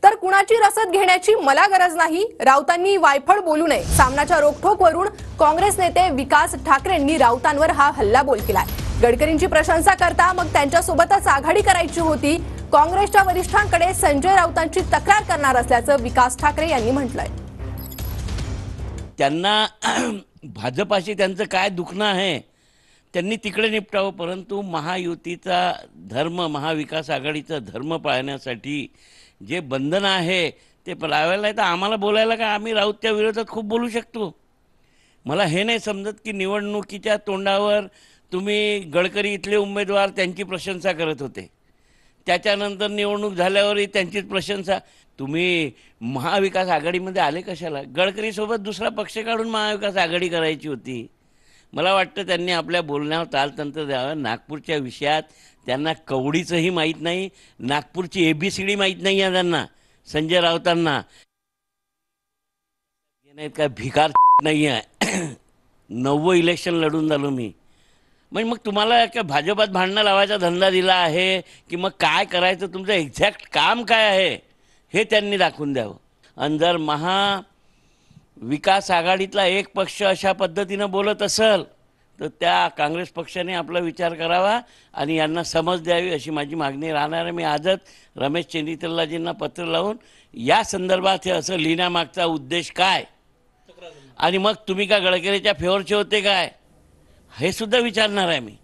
तर कुणाची रसद घेण्याची मला गरज नाही, राऊतांनी वायफळ बोलू नये. सामनाच्या रोखठोकवरून काँग्रेस नेते विकास ठाकरेंनी राऊतांवर हा हल्लाबोल केलाय. गडकरींची प्रशंसा करता मग त्यांच्यासोबतच आघाडी करायची होती. काँग्रेसच्या वरिष्ठांकडे संजय राऊतांची तक्रार करणार असल्याचं विकास ठाकरे यांनी म्हटलंय. त्यांना भाजपाशी त्यांचं काय दुखणं आहे त्यांनी तिकडे निपटावं, परंतु महायुतीचा धर्म, महाविकास आघाडीचा धर्म पाळण्यासाठी जे बंधन आहे ते लावायला तर आम्हाला बोलायला का, आम्ही राऊतच्या विरोधात खूप बोलू शकतो. मला हे नाही समजत की निवडणुकीच्या तोंडावर तुम्ही गडकरी इथले उमेदवार त्यांची प्रशंसा करत होते, त्याच्यानंतर निवडणूक झाल्यावरही त्यांचीच प्रशंसा. तुम्ही महाविकास आघाडीमध्ये आले कशाला? गडकरीसोबत दुसरा पक्ष काढून महाविकास आघाडी करायची होती. मला वाटतं त्यांनी आपल्या बोलण्यावर तालतंत्र द्यावं. नागपूरच्या विषयात त्यांना कवडीचंही माहीत नाही, नागपूरची ABCD माहीत नाही आहे त्यांना, संजय राऊतांना. नाहीत काय भिकार नाही आहे. 9वं इलेक्शन लढून झालो मी. म्हणजे मग तुम्हाला काय भाजपात भांडणं लावायचा धंदा दिला आहे की मग काय करायचं, तुमचं एक्झॅक्ट काम काय आहे हे त्यांनी दाखवून द्यावं. आणि जर महाविकास आघाडीतला एक पक्ष अशा पद्धतीनं बोलत असेल तर त्या काँग्रेस पक्षाने आपला विचार करावा आणि यांना समज द्यावी अशी माझी मागणी राहणार आहे. मी आजच रमेश चेन्नीतलाजींना पत्र लावून या संदर्भात हे असं लिहिण्यामागचा उद्देश काय आणि मग तुम्ही का गडकरीच्या फेवरचे होते काय हे सुद्धा विचारणार आहे मी.